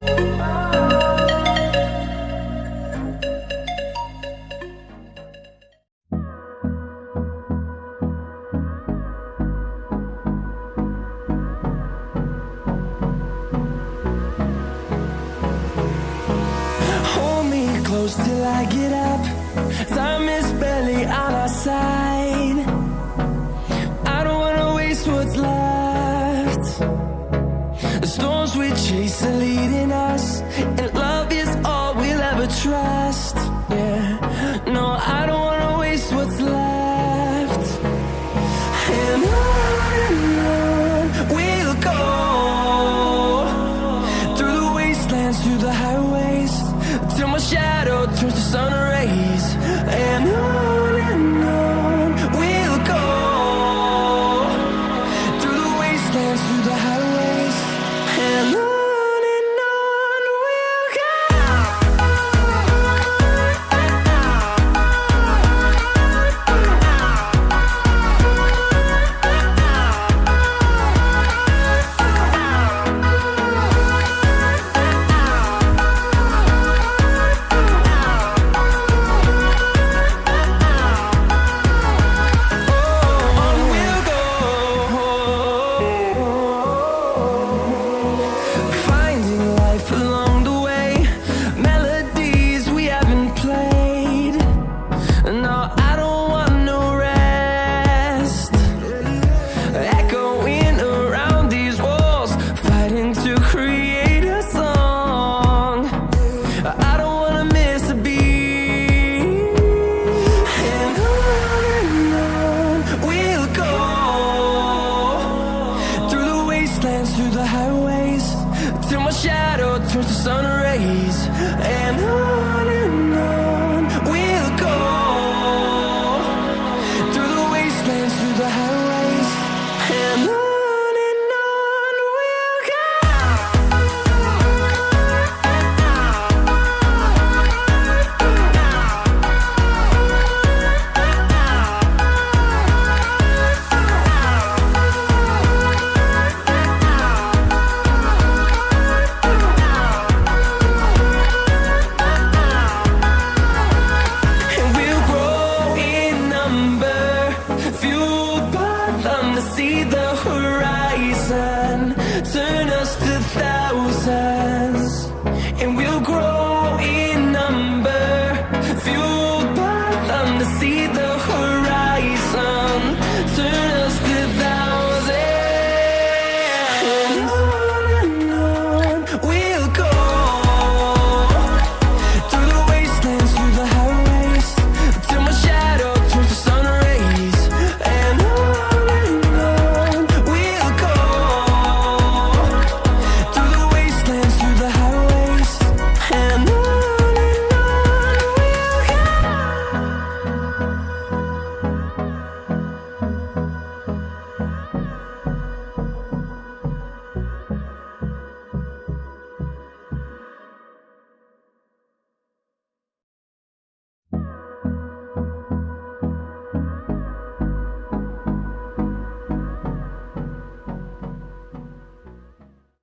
Hold me close till I get up. Time is barely on our side. I don't wanna waste what's left. The storms we chase are leading us, and love is all we'll ever trust. Yeah, no, I don't wanna waste what's left. And on we'll go, through the wastelands, through the highways, till my shadow turns to sun rays. And on we'll go, through the wastelands, through the highways, and on we'll go. Through the highways, till my shadow turns to sun rays. And on we'll go, through the wastelands, through the highways, and on we'll go. See the horizon turn us to thousands, and we'll grow